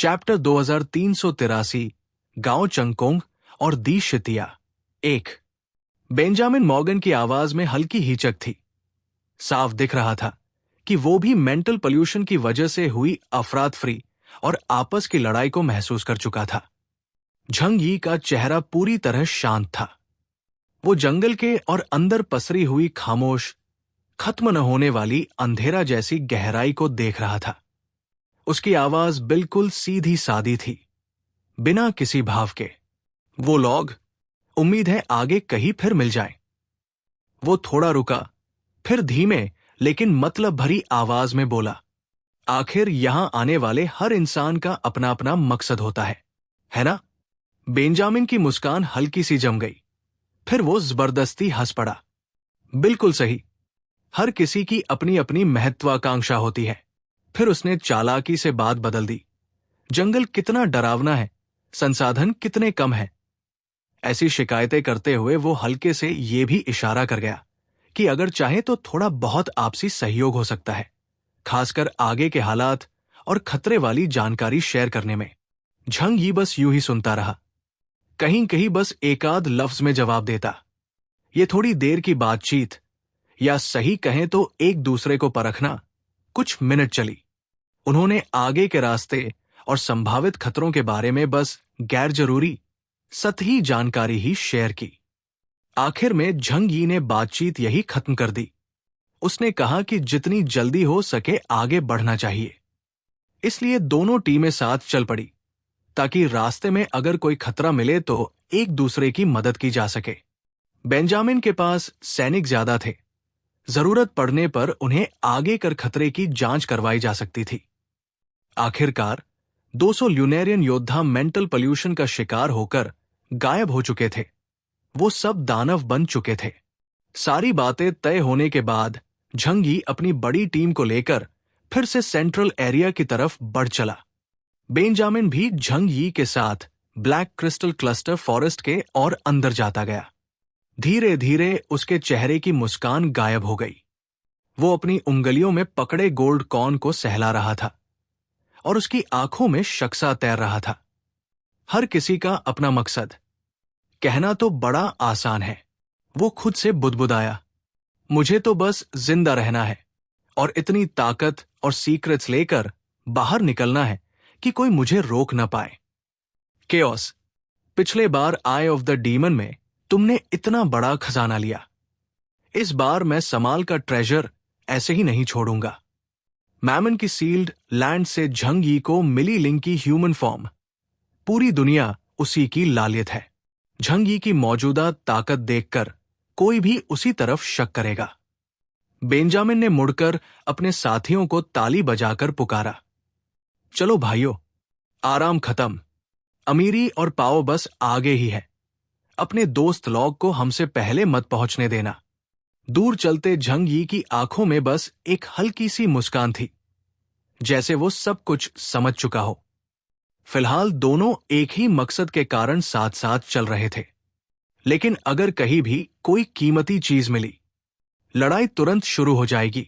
Chapter 2383 गांव चंगकोंग और दी शितिया। 1। Benjamin Morgan की आवाज में हल्की हिचक थी। साफ दिख रहा था कि वो भी मेंटल पोल्यूशन की वजह से हुई अफरातफरी और आपस की लड़ाई को महसूस कर चुका था। झंग यी का चेहरा पूरी तरह शांत था। वो जंगल के और अंदर पसरी हुई खामोश, खत्म न होने वाली अंधेरा जैसी गहराई को देख रहा था। उसकी आवाज बिल्कुल सीधी सादी थी, बिना किसी भाव के। वो लोग, उम्मीद है आगे कहीं फिर मिल जाएं। वो थोड़ा रुका, फिर धीमे लेकिन मतलब भरी आवाज में बोला, आखिर यहां आने वाले हर इंसान का अपना अपना मकसद होता है ना? बेंजामिन की मुस्कान हल्की सी जम गई। फिर वो जबरदस्ती हंस पड़ा। बिल्कुल सही, हर किसी की अपनी अपनी महत्वाकांक्षा होती है। फिर उसने चालाकी से बात बदल दी। जंगल कितना डरावना है, संसाधन कितने कम है। ऐसी शिकायतें करते हुए वो हल्के से ये भी इशारा कर गया कि अगर चाहे तो थोड़ा बहुत आपसी सहयोग हो सकता है, खासकर आगे के हालात और खतरे वाली जानकारी शेयर करने में। झंग यी बस यूं ही सुनता रहा, कहीं कहीं बस एकाध लफ्ज में जवाब देता। ये थोड़ी देर की बातचीत, या सही कहें तो एक दूसरे को परखना, कुछ मिनट चली। उन्होंने आगे के रास्ते और संभावित खतरों के बारे में बस गैर जरूरी, सतही जानकारी ही शेयर की। आखिर में झंग यी ने बातचीत यही खत्म कर दी। उसने कहा कि जितनी जल्दी हो सके आगे बढ़ना चाहिए। इसलिए दोनों टीमें साथ चल पड़ी, ताकि रास्ते में अगर कोई खतरा मिले तो एक दूसरे की मदद की जा सके। बेंजामिन के पास सैनिक ज्यादा थे। जरूरत पड़ने पर उन्हें आगे कर खतरे की जांच करवाई जा सकती थी। आखिरकार 200 ल्यूनेरियन योद्धा मेंटल पोल्यूशन का शिकार होकर गायब हो चुके थे। वो सब दानव बन चुके थे। सारी बातें तय होने के बाद झंग यी अपनी बड़ी टीम को लेकर फिर से सेंट्रल एरिया की तरफ बढ़ चला। बेंजामिन भी झंग यी के साथ ब्लैक क्रिस्टल क्लस्टर फॉरेस्ट के और अंदर जाता गया। धीरे धीरे उसके चेहरे की मुस्कान गायब हो गई। वो अपनी उंगलियों में पकड़े गोल्ड कॉइन को सहला रहा था और उसकी आंखों में शक्सा तैर रहा था। हर किसी का अपना मकसद। कहना तो बड़ा आसान है, वो खुद से बुदबुदाया। मुझे तो बस जिंदा रहना है और इतनी ताकत और सीक्रेट्स लेकर बाहर निकलना है कि कोई मुझे रोक न पाए। केओस, पिछले बार आई ऑफ द डीमन में तुमने इतना बड़ा खजाना लिया। इस बार मैं समाल का ट्रेजर ऐसे ही नहीं छोड़ूंगा। मैमन की सील्ड लैंड से झंग यी को मिली लिंग की ह्यूमन फॉर्म। पूरी दुनिया उसी की लालियत है। झंग यी की मौजूदा ताकत देखकर कोई भी उसी तरफ शक करेगा। बेंजामिन ने मुड़कर अपने साथियों को ताली बजाकर पुकारा, चलो भाइयों, आराम खत्म। अमीरी और पाओ बस आगे ही है। अपने दोस्त लोग को हमसे पहले मत पहुंचने देना। दूर चलते झंग यी की आंखों में बस एक हल्की सी मुस्कान थी, जैसे वो सब कुछ समझ चुका हो। फिलहाल दोनों एक ही मकसद के कारण साथ साथ चल रहे थे। लेकिन अगर कहीं भी कोई कीमती चीज मिली, लड़ाई तुरंत शुरू हो जाएगी,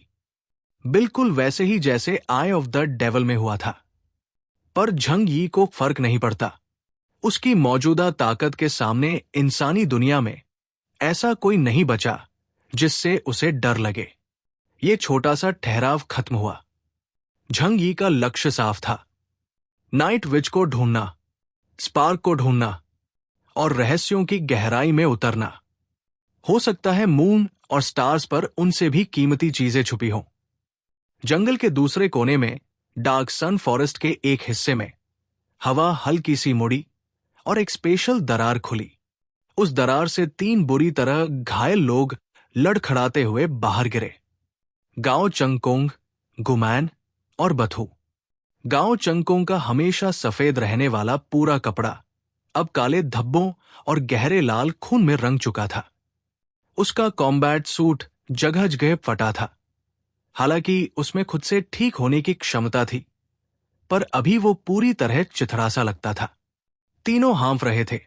बिल्कुल वैसे ही जैसे आई ऑफ द डेविल में हुआ था। पर झंग यी को फर्क नहीं पड़ता। उसकी मौजूदा ताकत के सामने इंसानी दुनिया में ऐसा कोई नहीं बचा जिससे उसे डर लगे। ये छोटा सा ठहराव खत्म हुआ। झंग यी का लक्ष्य साफ था, नाइट विच को ढूंढना, स्पार्क को ढूंढना और रहस्यों की गहराई में उतरना। हो सकता है मून और स्टार्स पर उनसे भी कीमती चीजें छुपी हों। जंगल के दूसरे कोने में डार्क सन फॉरेस्ट के एक हिस्से में हवा हल्की सी मुड़ी और एक स्पेशल दरार खुली। उस दरार से 3 बुरी तरह घायल लोग लड़खड़ाते हुए बाहर गिरे। गांव चंगकोंग, गुमैन और बथू। गांव चंगकोंग का हमेशा सफेद रहने वाला पूरा कपड़ा अब काले धब्बों और गहरे लाल खून में रंग चुका था। उसका कॉम्बैट सूट जगह जगह फटा था। हालांकि उसमें खुद से ठीक होने की क्षमता थी, पर अभी वो पूरी तरह चिथड़ा सा लगता था। तीनों हाँफ रहे थे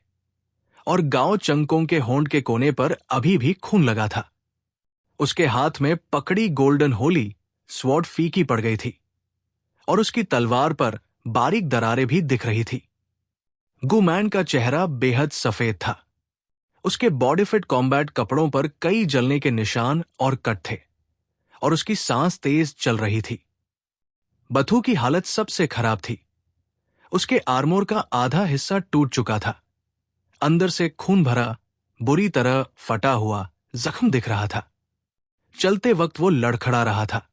और गांव चंगकोंग के होंठ के कोने पर अभी भी खून लगा था। उसके हाथ में पकड़ी गोल्डन होली स्वॉर्ड फीकी पड़ गई थी और उसकी तलवार पर बारीक दरारें भी दिख रही थी। गुमैन का चेहरा बेहद सफेद था। उसके बॉडी फिट कॉम्बैट कपड़ों पर कई जलने के निशान और कट थे, और उसकी सांस तेज चल रही थी। बथू की हालत सबसे खराब थी। उसके आर्मोर का आधा हिस्सा टूट चुका था। अंदर से खून भरा, बुरी तरह फटा हुआ जख्म दिख रहा था। चलते वक्त वो लड़खड़ा रहा था।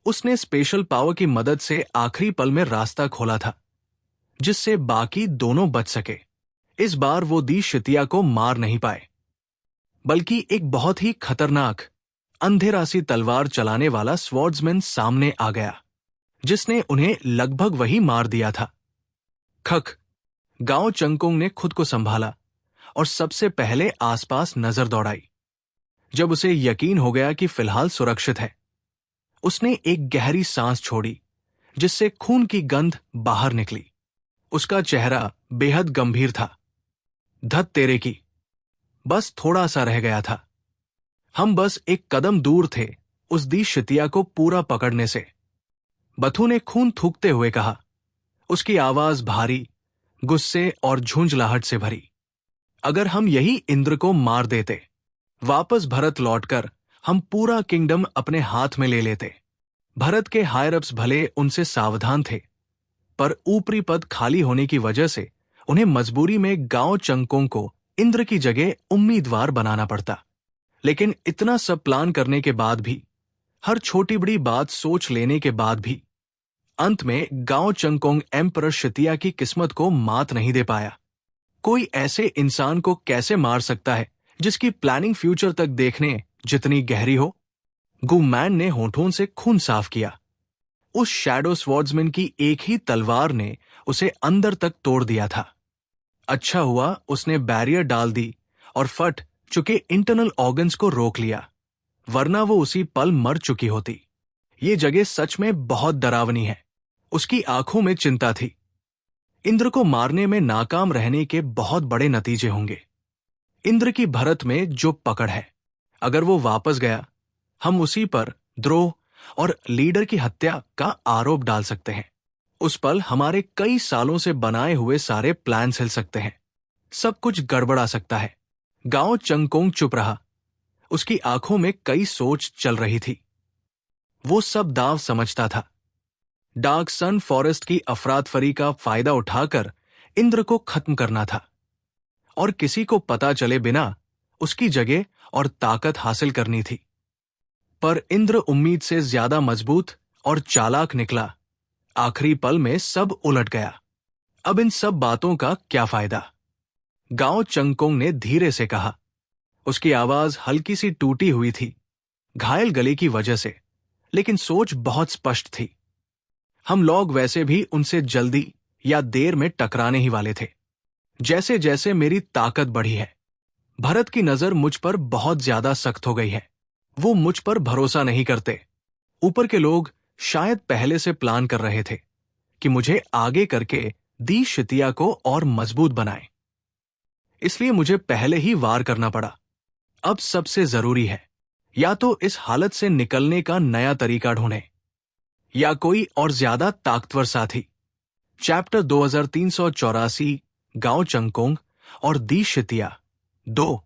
उसने स्पेशल पावर की मदद से आखिरी पल में रास्ता खोला था, जिससे बाकी दोनों बच सके। इस बार वो दी शितिया को मार नहीं पाए, बल्कि एक बहुत ही खतरनाक अंधेरासी तलवार चलाने वाला स्वॉर्ड्समैन सामने आ गया, जिसने उन्हें लगभग वही मार दिया था। खक। गांव चंगकोंग ने खुद को संभाला और सबसे पहले आसपास नजर दौड़ाई। जब उसे यकीन हो गया कि फिलहाल सुरक्षित है, उसने एक गहरी सांस छोड़ी, जिससे खून की गंध बाहर निकली। उसका चेहरा बेहद गंभीर था। धत तेरे की, बस थोड़ा सा रह गया था। हम बस एक कदम दूर थे उस दी शितिया को पूरा पकड़ने से। बथू ने खून थूकते हुए कहा, उसकी आवाज भारी, गुस्से और झुंझलाहट से भरी। अगर हम यही इंद्र को मार देते, वापस भरत लौटकर हम पूरा किंगडम अपने हाथ में ले लेते। भरत के हायर अप्स भले उनसे सावधान थे, पर ऊपरी पद खाली होने की वजह से उन्हें मजबूरी में गांव चंगकोंग को इंद्र की जगह उम्मीदवार बनाना पड़ता। लेकिन इतना सब प्लान करने के बाद भी, हर छोटी बड़ी बात सोच लेने के बाद भी, अंत में गांव चंगकोंग एम्परर शितिया की किस्मत को मात नहीं दे पाया। कोई ऐसे इंसान को कैसे मार सकता है जिसकी प्लानिंग फ्यूचर तक देखने जितनी गहरी हो? गुमैन ने होठों से खून साफ किया। उस शैडो स्वॉर्ड्समैन की एक ही तलवार ने उसे अंदर तक तोड़ दिया था। अच्छा हुआ उसने बैरियर डाल दी और फट चुके इंटरनल ऑर्गन्स को रोक लिया, वरना वो उसी पल मर चुकी होती। ये जगह सच में बहुत डरावनी है। उसकी आंखों में चिंता थी। इंद्र को मारने में नाकाम रहने के बहुत बड़े नतीजे होंगे। इंद्र की भरत में जो पकड़ है, अगर वो वापस गया, हम उसी पर द्रोह और लीडर की हत्या का आरोप डाल सकते हैं। उस पल हमारे कई सालों से बनाए हुए सारे प्लान हिल सकते हैं। सब कुछ गड़बड़ा सकता है। गांव चंगकोंग चुप रहा। उसकी आंखों में कई सोच चल रही थी। वो सब दांव समझता था। डार्क सन फॉरेस्ट की अफरातफरी का फायदा उठाकर इंद्र को खत्म करना था, और किसी को पता चले बिना उसकी जगह और ताकत हासिल करनी थी। पर इंद्र उम्मीद से ज्यादा मजबूत और चालाक निकला। आखिरी पल में सब उलट गया। अब इन सब बातों का क्या फायदा? गांव चंगकोंग ने धीरे से कहा। उसकी आवाज हल्की सी टूटी हुई थी, घायल गले की वजह से, लेकिन सोच बहुत स्पष्ट थी। हम लोग वैसे भी उनसे जल्दी या देर में टकराने ही वाले थे। जैसे जैसे मेरी ताकत बढ़ी है, भरत की नजर मुझ पर बहुत ज्यादा सख्त हो गई है। वो मुझ पर भरोसा नहीं करते। ऊपर के लोग शायद पहले से प्लान कर रहे थे कि मुझे आगे करके दी शितिया को और मजबूत बनाए। इसलिए मुझे पहले ही वार करना पड़ा। अब सबसे जरूरी है या तो इस हालत से निकलने का नया तरीका ढूंढें, या कोई और ज्यादा ताकतवर साथी। चैप्टर 2384, गांव चंगकोंग और दी शितिया 2।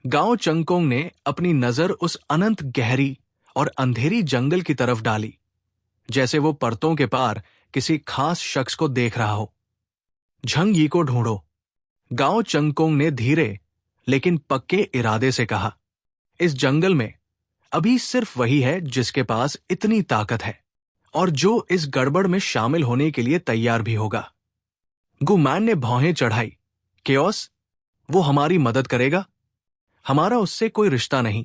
गांव चंगकोंग ने अपनी नजर उस अनंत गहरी और अंधेरी जंगल की तरफ डाली, जैसे वो परतों के पार किसी खास शख्स को देख रहा हो। झंग यी को ढूंढो, गांव चंगकोंग ने धीरे लेकिन पक्के इरादे से कहा। इस जंगल में अभी सिर्फ वही है जिसके पास इतनी ताकत है, और जो इस गड़बड़ में शामिल होने के लिए तैयार भी होगा। गुमैन ने भौहें चढ़ाई। केओस, वो हमारी मदद करेगा? हमारा उससे कोई रिश्ता नहीं,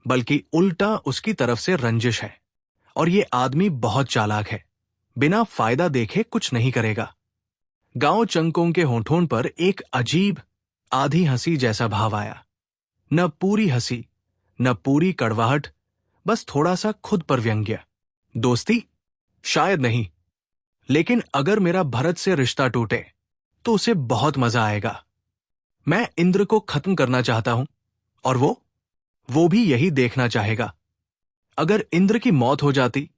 बल्कि उल्टा उसकी तरफ से रंजिश है, और ये आदमी बहुत चालाक है। बिना फायदा देखे कुछ नहीं करेगा। गांव चंगकोंग के होठों पर एक अजीब आधी हंसी जैसा भाव आया। न पूरी हंसी, न पूरी कड़वाहट, बस थोड़ा सा खुद पर व्यंग्य। दोस्ती? शायद नहीं, लेकिन अगर मेरा भरत से रिश्ता टूटे तो उसे बहुत मजा आएगा। मैं इंद्र को खत्म करना चाहता हूं, और वो भी यही देखना चाहेगा। अगर इंद्र की मौत हो जाती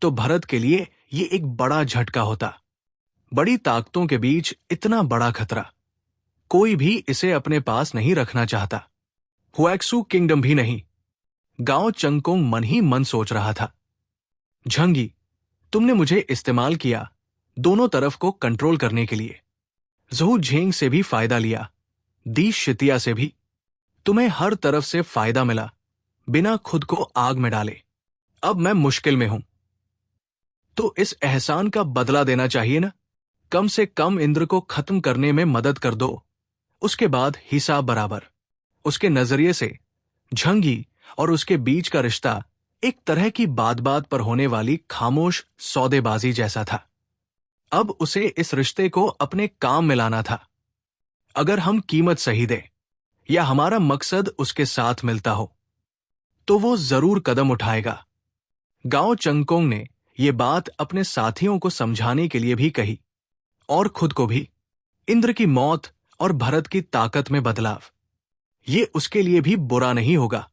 तो भरत के लिए ये एक बड़ा झटका होता। बड़ी ताकतों के बीच इतना बड़ा खतरा, कोई भी इसे अपने पास नहीं रखना चाहता। हुएक्सू किंगडम भी नहीं। गांव चंगकोंग मन ही मन सोच रहा था, झंगी, तुमने मुझे इस्तेमाल किया दोनों तरफ को कंट्रोल करने के लिए। ज़हू झेंग से भी फायदा लिया, दी शितिया से भी। तुम्हें हर तरफ से फायदा मिला, बिना खुद को आग में डाले। अब मैं मुश्किल में हूं, तो इस एहसान का बदला देना चाहिए ना। कम से कम इंद्र को खत्म करने में मदद कर दो, उसके बाद हिसाब बराबर। उसके नजरिए से झंगी और उसके बीच का रिश्ता एक तरह की बात बात पर होने वाली खामोश सौदेबाजी जैसा था। अब उसे इस रिश्ते को अपने काम में लाना था। अगर हम कीमत सही दें या हमारा मकसद उसके साथ मिलता हो, तो वो जरूर कदम उठाएगा। गांव चंगकोंग ने ये बात अपने साथियों को समझाने के लिए भी कही और खुद को भी। इंद्र की मौत और भरत की ताकत में बदलाव, ये उसके लिए भी बुरा नहीं होगा।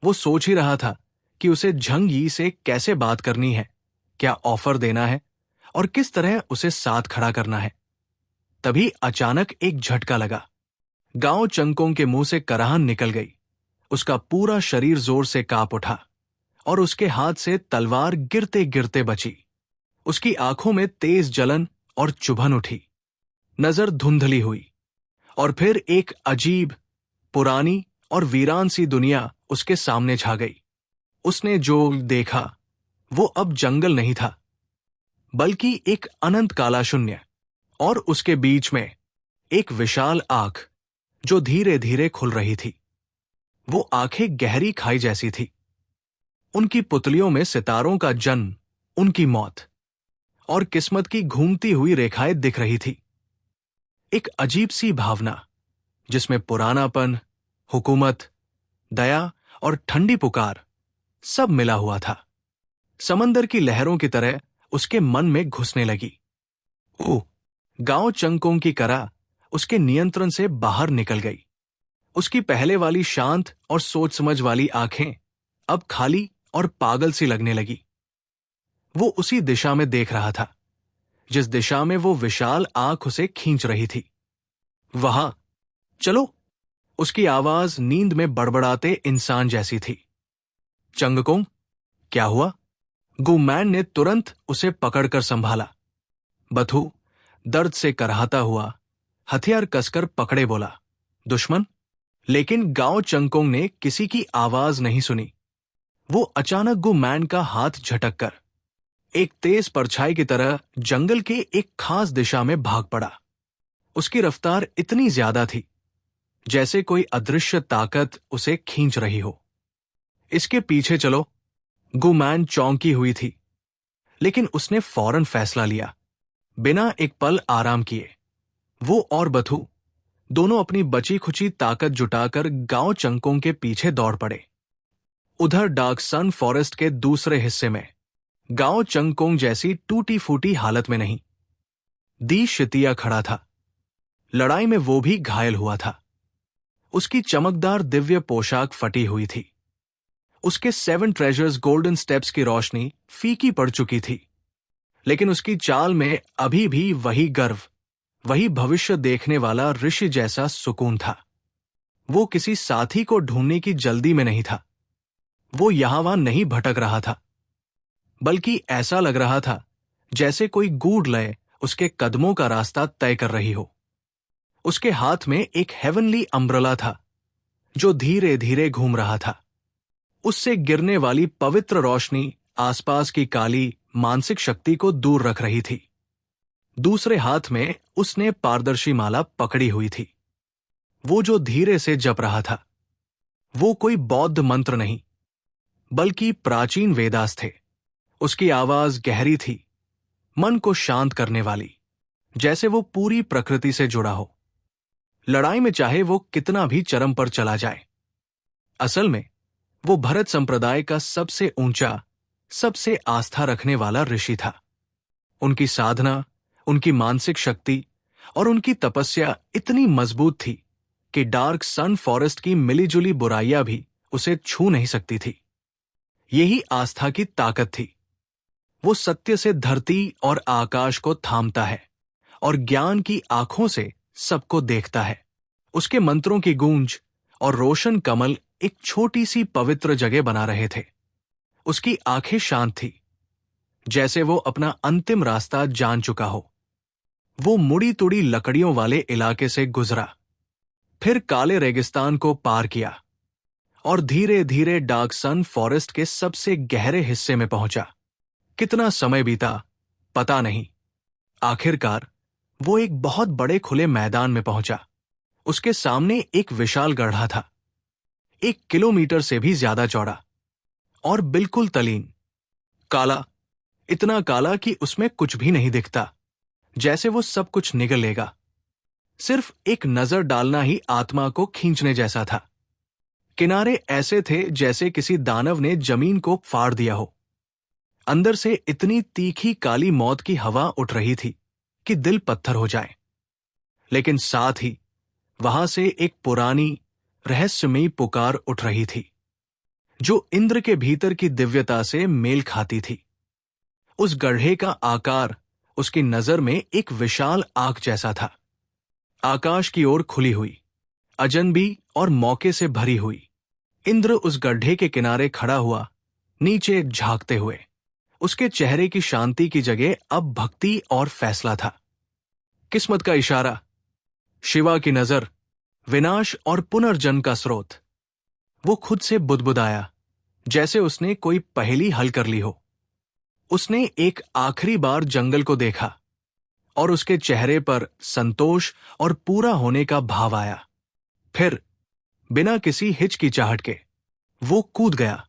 वो सोच ही रहा था कि उसे झंगी से कैसे बात करनी है, क्या ऑफर देना है और किस तरह उसे साथ खड़ा करना है। तभी अचानक एक झटका लगा। गांव चंगकोंग के मुंह से कराहन निकल गई। उसका पूरा शरीर जोर से कांप उठा और उसके हाथ से तलवार गिरते गिरते बची। उसकी आंखों में तेज जलन और चुभन उठी, नजर धुंधली हुई और फिर एक अजीब, पुरानी और वीरान सी दुनिया उसके सामने छा गई। उसने जो देखा वो अब जंगल नहीं था, बल्कि एक अनंत काला शून्य, और उसके बीच में एक विशाल आंख जो धीरे धीरे खुल रही थी। वो आंखें गहरी खाई जैसी थी। उनकी पुतलियों में सितारों का जन्म, उनकी मौत और किस्मत की घूमती हुई रेखाएं दिख रही थी। एक अजीब सी भावना जिसमें पुरानापन, हुकूमत, दया और ठंडी पुकार सब मिला हुआ था। समंदर की लहरों की तरह उसके मन में घुसने लगी। ओह! गांव चंगकोंग की करा उसके नियंत्रण से बाहर निकल गई। उसकी पहले वाली शांत और सोच समझ वाली आंखें अब खाली और पागल सी लगने लगी। वो उसी दिशा में देख रहा था जिस दिशा में वो विशाल आंख उसे खींच रही थी। वहां चलो, उसकी आवाज नींद में बड़बड़ाते इंसान जैसी थी। चंगकोंग, क्या हुआ? गुमैन ने तुरंत उसे पकड़कर संभाला। बथू दर्द से कराहता हुआ हथियार कसकर पकड़े बोला, दुश्मन? लेकिन गांव चंगकोंग ने किसी की आवाज नहीं सुनी। वो अचानक गुमैन का हाथ झटककर एक तेज परछाई की तरह जंगल के एक खास दिशा में भाग पड़ा। उसकी रफ्तार इतनी ज्यादा थी जैसे कोई अदृश्य ताकत उसे खींच रही हो। इसके पीछे चलो। गुमैन चौंकी हुई थी, लेकिन उसने फौरन फैसला लिया। बिना एक पल आराम किए वो और बथू दोनों अपनी बची खुची ताकत जुटाकर गांव चंगकोंग के पीछे दौड़ पड़े। उधर डार्क सन फॉरेस्ट के दूसरे हिस्से में गांव चंगकोंग जैसी टूटी फूटी हालत में नहीं, दी शितिया खड़ा था। लड़ाई में वो भी घायल हुआ था। उसकी चमकदार दिव्य पोशाक फटी हुई थी। उसके 7 ट्रेजर्स गोल्डन स्टेप्स की रोशनी फीकी पड़ चुकी थी, लेकिन उसकी चाल में अभी भी वही गर्व, वही भविष्य देखने वाला ऋषि जैसा सुकून था। वो किसी साथी को ढूंढने की जल्दी में नहीं था। वो यहां वहां नहीं भटक रहा था, बल्कि ऐसा लग रहा था जैसे कोई गूढ़ लय उसके कदमों का रास्ता तय कर रही हो। उसके हाथ में एक हेवनली अम्ब्रेला था जो धीरे धीरे घूम रहा था। उससे गिरने वाली पवित्र रोशनी आसपास की काली मानसिक शक्ति को दूर रख रही थी। दूसरे हाथ में उसने पारदर्शी माला पकड़ी हुई थी। वो जो धीरे से जप रहा था वो कोई बौद्ध मंत्र नहीं, बल्कि प्राचीन वेदास थे। उसकी आवाज गहरी थी, मन को शांत करने वाली, जैसे वो पूरी प्रकृति से जुड़ा हो। लड़ाई में चाहे वो कितना भी चरम पर चला जाए, असल में वो भरत संप्रदाय का सबसे ऊंचा, सबसे आस्था रखने वाला ऋषि था। उनकी साधना, उनकी मानसिक शक्ति और उनकी तपस्या इतनी मजबूत थी कि डार्क सन फॉरेस्ट की मिलीजुली बुराइयां भी उसे छू नहीं सकती थी। यही आस्था की ताकत थी। वो सत्य से धरती और आकाश को थामता है, और ज्ञान की आंखों से सबको देखता है। उसके मंत्रों की गूंज और रोशन कमल एक छोटी सी पवित्र जगह बना रहे थे। उसकी आंखें शांत थी, जैसे वो अपना अंतिम रास्ता जान चुका हो। वो मुड़ी तुड़ी लकड़ियों वाले इलाके से गुजरा, फिर काले रेगिस्तान को पार किया और धीरे धीरे डार्क सन फॉरेस्ट के सबसे गहरे हिस्से में पहुंचा। कितना समय बीता पता नहीं। आखिरकार वो एक बहुत बड़े खुले मैदान में पहुंचा। उसके सामने एक विशाल गड्ढा था, 1 किलोमीटर से भी ज्यादा चौड़ा और बिल्कुल तलीन, काला, इतना काला कि उसमें कुछ भी नहीं दिखता, जैसे वो सब कुछ निगल लेगा। सिर्फ एक नजर डालना ही आत्मा को खींचने जैसा था। किनारे ऐसे थे जैसे किसी दानव ने जमीन को फाड़ दिया हो। अंदर से इतनी तीखी काली मौत की हवा उठ रही थी कि दिल पत्थर हो जाए। लेकिन साथ ही वहां से एक पुरानी रहस्यमयी पुकार उठ रही थी, जो इंद्र के भीतर की दिव्यता से मेल खाती थी। उस गड्ढे का आकार उसकी नजर में एक विशाल आंख जैसा था, आकाश की ओर खुली हुई, अजनबी और मौके से भरी हुई। इंद्र उस गड्ढे के किनारे खड़ा हुआ, नीचे झांकते हुए। उसके चेहरे की शांति की जगह अब भक्ति और फैसला था। किस्मत का इशारा, शिवा की नजर, विनाश और पुनर्जन्म का स्रोत। वो खुद से बुदबुदाया, जैसे उसने कोई पहेली हल कर ली हो। उसने एक आखिरी बार जंगल को देखा और उसके चेहरे पर संतोष और पूरा होने का भाव आया। फिर बिना किसी हिचकिचाहट के वो कूद गया,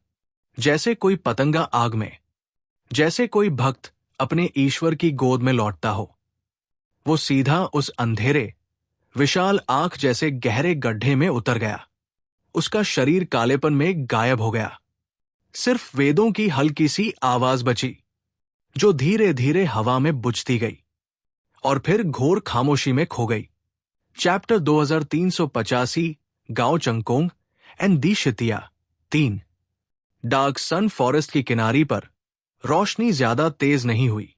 जैसे कोई पतंगा आग में, जैसे कोई भक्त अपने ईश्वर की गोद में लौटता हो। वो सीधा उस अंधेरे, विशाल आंख जैसे गहरे गड्ढे में उतर गया। उसका शरीर कालेपन में गायब हो गया। सिर्फ वेदों की हल्की सी आवाज बची, जो धीरे धीरे हवा में बुझती गई और फिर घोर खामोशी में खो गई। चैप्टर 2385 गांव चंगकोंग एंड दी शितिया 3। डार्क सन फॉरेस्ट की किनारी पर रोशनी ज्यादा तेज नहीं हुई,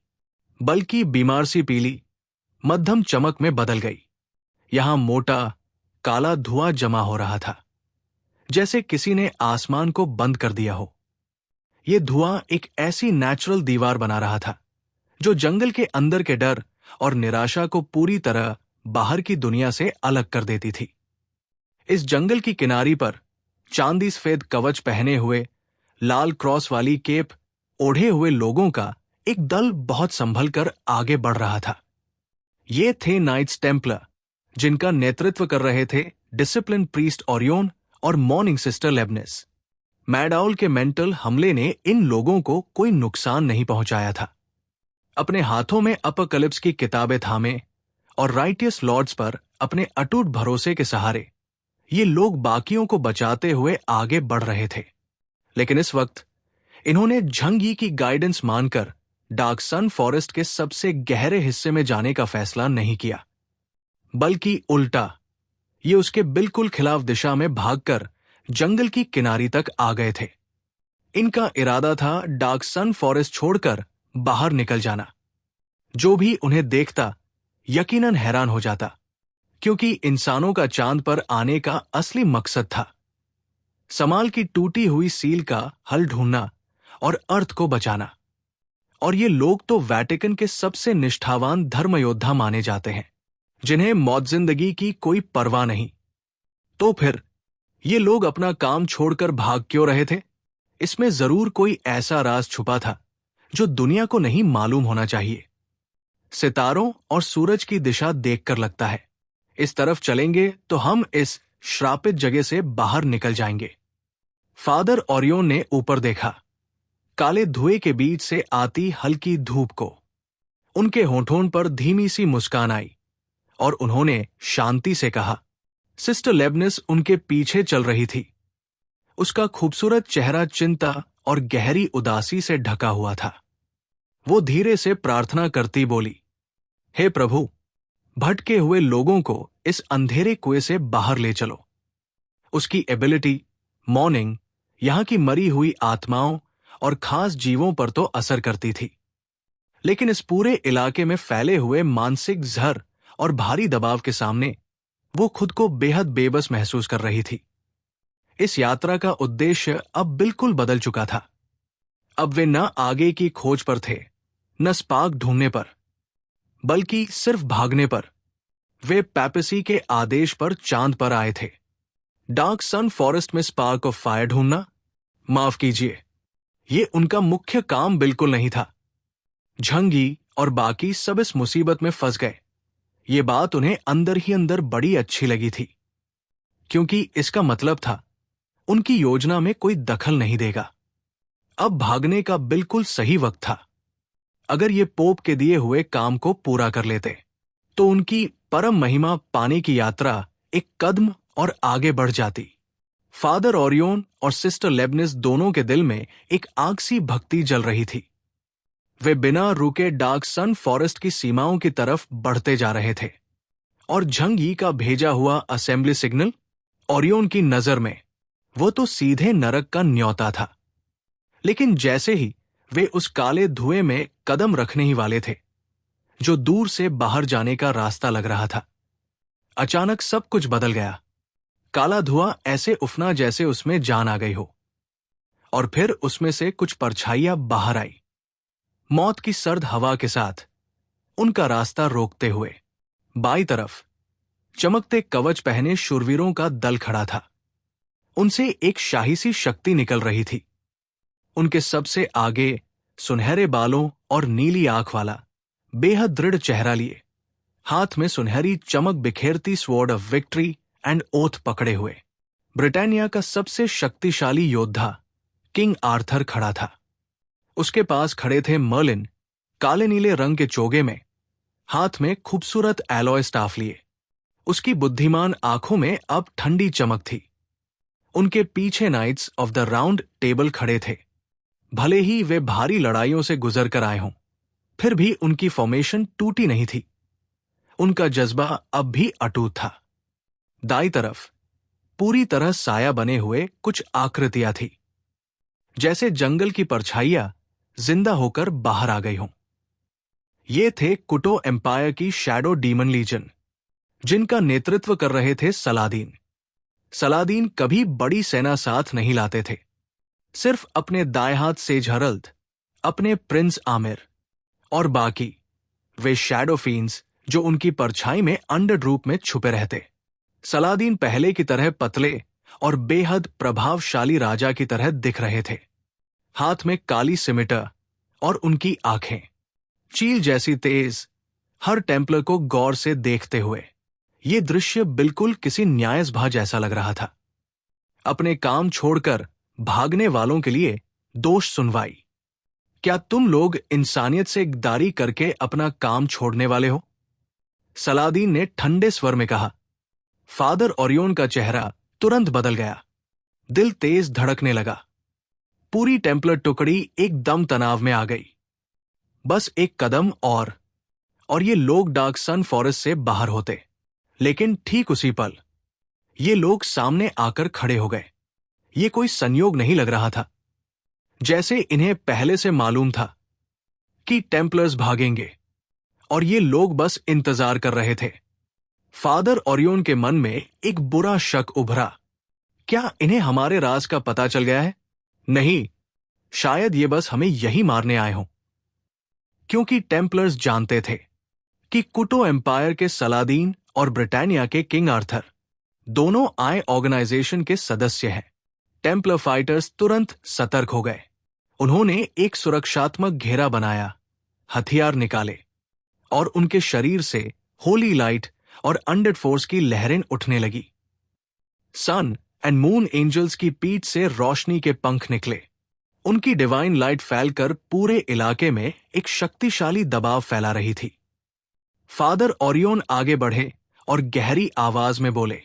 बल्कि बीमार सी पीली, मध्यम चमक में बदल गई। यहां मोटा, काला धुआं जमा हो रहा था, जैसे किसी ने आसमान को बंद कर दिया हो। यह धुआं एक ऐसी नेचुरल दीवार बना रहा था, जो जंगल के अंदर के डर और निराशा को पूरी तरह बाहर की दुनिया से अलग कर देती थी। इस जंगल की किनारी पर चांदी सफेद कवच पहने हुए, लाल क्रॉस वाली केप ओढ़े हुए लोगों का एक दल बहुत संभल कर आगे बढ़ रहा था। ये थे नाइट्स टेम्पलर, जिनका नेतृत्व कर रहे थे डिसिप्लिन प्रीस्ट ओरियोन और मॉर्निंग सिस्टर लेबनेस। मैडाउल के मेंटल हमले ने इन लोगों को कोई नुकसान नहीं पहुंचाया था। अपने हाथों में अपकलिप्स की किताबें थामे और राइटियस लॉर्ड्स पर अपने अटूट भरोसे के सहारे ये लोग बाकियों को बचाते हुए आगे बढ़ रहे थे। लेकिन इस वक्त इन्होंने झंगी की गाइडेंस मानकर डार्क सन फॉरेस्ट के सबसे गहरे हिस्से में जाने का फैसला नहीं किया, बल्कि उल्टा, ये उसके बिल्कुल खिलाफ दिशा में भागकर जंगल की किनारी तक आ गए थे। इनका इरादा था डार्क सन फॉरेस्ट छोड़कर बाहर निकल जाना। जो भी उन्हें देखता यकीनन हैरान हो जाता, क्योंकि इंसानों का चांद पर आने का असली मकसद था समाल की टूटी हुई सील का हल ढूंढना और अर्थ को बचाना। और ये लोग तो वैटिकन के सबसे निष्ठावान धर्म योद्धा माने जाते हैं, जिन्हें मौत जिंदगी की कोई परवाह नहीं। तो फिर ये लोग अपना काम छोड़कर भाग क्यों रहे थे? इसमें जरूर कोई ऐसा राज छुपा था जो दुनिया को नहीं मालूम होना चाहिए। सितारों और सूरज की दिशा देखकर लगता है, इस तरफ चलेंगे तो हम इस श्रापित जगह से बाहर निकल जाएंगे। फादर ओरियोन ने ऊपर देखा, काले धुएं के बीच से आती हल्की धूप को। उनके होठों पर धीमी सी मुस्कान आई और उन्होंने शांति से कहा। सिस्टर लेबनेस उनके पीछे चल रही थी। उसका खूबसूरत चेहरा चिंता और गहरी उदासी से ढका हुआ था। वो धीरे से प्रार्थना करती बोली, हे प्रभु, भटके हुए लोगों को इस अंधेरे कुएं से बाहर ले चलो। उसकी एबिलिटी, मॉर्निंग, यहां की मरी हुई आत्माओं और खास जीवों पर तो असर करती थी, लेकिन इस पूरे इलाके में फैले हुए मानसिक जहर और भारी दबाव के सामने वो खुद को बेहद बेबस महसूस कर रही थी। इस यात्रा का उद्देश्य अब बिल्कुल बदल चुका था। अब वे न आगे की खोज पर थे, न स्पार्क ढूंढने पर, बल्कि सिर्फ भागने पर। वे पैपेसी के आदेश पर चांद पर आए थे। डार्क सन फॉरेस्ट में स्पार्क ऑफ फायर ढूंढना, माफ कीजिए, ये उनका मुख्य काम बिल्कुल नहीं था। झंगी और बाकी सब इस मुसीबत में फंस गए। ये बात उन्हें अंदर ही अंदर बड़ी अच्छी लगी थी, क्योंकि इसका मतलब था उनकी योजना में कोई दखल नहीं देगा। अब भागने का बिल्कुल सही वक्त था। अगर ये पोप के दिए हुए काम को पूरा कर लेते तो उनकी परम महिमा पाने की यात्रा एक कदम और आगे बढ़ जाती। फादर ओरियन और सिस्टर लेबनिस दोनों के दिल में एक आग सी भक्ति जल रही थी। वे बिना रुके डार्क सन फॉरेस्ट की सीमाओं की तरफ बढ़ते जा रहे थे, और झंगी का भेजा हुआ असेंबली सिग्नल ओरियन की नजर में वो तो सीधे नरक का न्योता था। लेकिन जैसे ही वे उस काले धुएं में कदम रखने ही वाले थे, जो दूर से बाहर जाने का रास्ता लग रहा था, अचानक सब कुछ बदल गया। काला धुआं ऐसे उफना जैसे उसमें जान आ गई हो, और फिर उसमें से कुछ परछाइयां बाहर आई, मौत की सर्द हवा के साथ, उनका रास्ता रोकते हुए। बाईं तरफ चमकते कवच पहने शूरवीरों का दल खड़ा था। उनसे एक शाही सी शक्ति निकल रही थी। उनके सबसे आगे सुनहरे बालों और नीली आंख वाला बेहद दृढ़ चेहरा लिए, हाथ में सुनहरी चमक बिखेरती sword of victory and oath पकड़े हुए, ब्रिटानिया का सबसे शक्तिशाली योद्धा किंग आर्थर खड़ा था। उसके पास खड़े थे मर्लिन, काले नीले रंग के चोगे में, हाथ में खूबसूरत एलॉय स्टाफ लिए। उसकी बुद्धिमान आंखों में अब ठंडी चमक थी। उनके पीछे knights of the round table खड़े थे। भले ही वे भारी लड़ाइयों से गुजर कर आए हों, फिर भी उनकी फॉर्मेशन टूटी नहीं थी। उनका जज्बा अब भी अटूट था। दाईं तरफ पूरी तरह साया बने हुए कुछ आकृतियां थी, जैसे जंगल की परछाइयां जिंदा होकर बाहर आ गई हों। ये थे कुटो एम्पायर की शैडो डीमन लीजन, जिनका नेतृत्व कर रहे थे सलादीन। सलादीन कभी बड़ी सेना साथ नहीं लाते थे, सिर्फ अपने दाएं हाथ सेज हरल्द, अपने प्रिंस आमिर, और बाकी वे शैडो फीन्स जो उनकी परछाई में अंडर रूप में छुपे रहते। सलादीन पहले की तरह पतले और बेहद प्रभावशाली राजा की तरह दिख रहे थे। हाथ में काली सिमिटर और उनकी आंखें चील जैसी तेज, हर टेम्पलर को गौर से देखते हुए। ये दृश्य बिल्कुल किसी न्यायसभा जैसा लग रहा था। अपने काम छोड़कर भागने वालों के लिए दोष सुनवाई। क्या तुम लोग इंसानियत से गद्दारी करके अपना काम छोड़ने वाले हो? सलादीन ने ठंडे स्वर में कहा। फादर ओरियन का चेहरा तुरंत बदल गया। दिल तेज धड़कने लगा। पूरी टेम्पलर टुकड़ी एकदम तनाव में आ गई। बस एक कदम और ये लोग डार्क सन फॉरेस्ट से बाहर होते। लेकिन ठीक उसी पल ये लोग सामने आकर खड़े हो गए। ये कोई संयोग नहीं लग रहा था। जैसे इन्हें पहले से मालूम था कि टेम्पलर्स भागेंगे, और ये लोग बस इंतजार कर रहे थे। फादर ओरियन के मन में एक बुरा शक उभरा। क्या इन्हें हमारे राज का पता चल गया है? नहीं, शायद ये बस हमें यही मारने आए हों। क्योंकि टेम्पलर्स जानते थे कि कुटो एम्पायर के सलादीन और ब्रिटानिया के किंग आर्थर दोनों आय ऑर्गेनाइजेशन के सदस्य हैं। टेम्पलर फाइटर्स तुरंत सतर्क हो गए। उन्होंने एक सुरक्षात्मक घेरा बनाया, हथियार निकाले, और उनके शरीर से होली लाइट और अनडेड फोर्स की लहरें उठने लगी। सन एंड मून एंजल्स की पीठ से रोशनी के पंख निकले। उनकी डिवाइन लाइट फैलकर पूरे इलाके में एक शक्तिशाली दबाव फैला रही थी। फादर ओरियन आगे बढ़े और गहरी आवाज में बोले,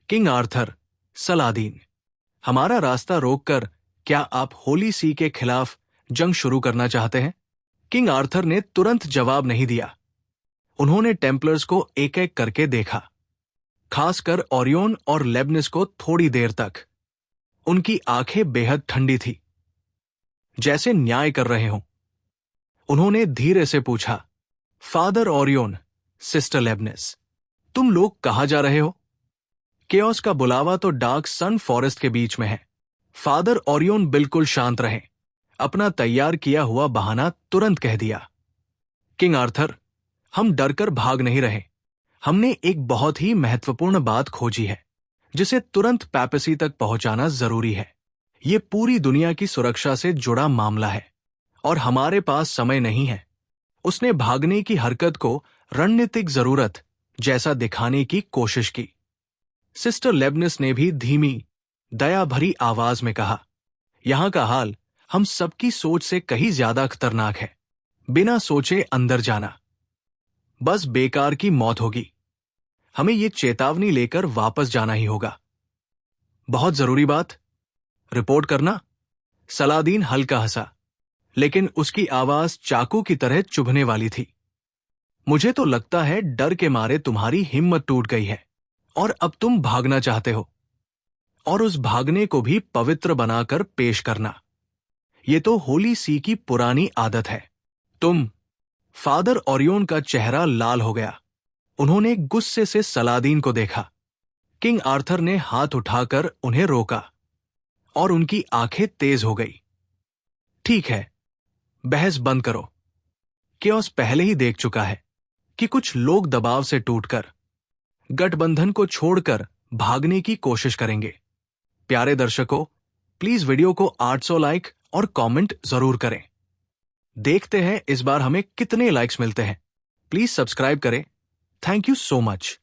किंग आर्थर, सलादीन, हमारा रास्ता रोककर क्या आप होली सी के खिलाफ जंग शुरू करना चाहते हैं? किंग आर्थर ने तुरंत जवाब नहीं दिया। उन्होंने टेम्पलर्स को एक एक करके देखा, खासकर ओरियन और लेबनिस को थोड़ी देर तक। उनकी आंखें बेहद ठंडी थी, जैसे न्याय कर रहे हों। उन्होंने धीरे से पूछा, फादर ओरियन, सिस्टर लेबनिस, तुम लोग कहाँ जा रहे हो? केओस का बुलावा तो डार्क सन फॉरेस्ट के बीच में है। फादर ओरियन बिल्कुल शांत रहे। अपना तैयार किया हुआ बहाना तुरंत कह दिया, किंग आर्थर, हम डरकर भाग नहीं रहे। हमने एक बहुत ही महत्वपूर्ण बात खोजी है जिसे तुरंत पैपेसी तक पहुंचाना जरूरी है। ये पूरी दुनिया की सुरक्षा से जुड़ा मामला है और हमारे पास समय नहीं है। उसने भागने की हरकत को रणनीतिक जरूरत जैसा दिखाने की कोशिश की। सिस्टर लेबनिस ने भी धीमी, दया भरी आवाज में कहा, यहां का हाल हम सबकी सोच से कहीं ज्यादा खतरनाक है। बिना सोचे अंदर जाना बस बेकार की मौत होगी। हमें ये चेतावनी लेकर वापस जाना ही होगा। बहुत जरूरी बात, रिपोर्ट करना। सलादीन हल्का हंसा, लेकिन उसकी आवाज चाकू की तरह चुभने वाली थी। मुझे तो लगता है डर के मारे तुम्हारी हिम्मत टूट गई है और अब तुम भागना चाहते हो, और उस भागने को भी पवित्र बनाकर पेश करना। ये तो होली सी की पुरानी आदत है। तुम। फादर ओरियन का चेहरा लाल हो गया। उन्होंने गुस्से से सलादीन को देखा। किंग आर्थर ने हाथ उठाकर उन्हें रोका और उनकी आंखें तेज हो गई। ठीक है, बहस बंद करो। केओस पहले ही देख चुका है कि कुछ लोग दबाव से टूटकर गठबंधन को छोड़कर भागने की कोशिश करेंगे। प्यारे दर्शकों, प्लीज वीडियो को 800 लाइक और कमेंट जरूर करें। देखते हैं इस बार हमें कितने लाइक्स मिलते हैं। प्लीज सब्सक्राइब करें। Thank you so much.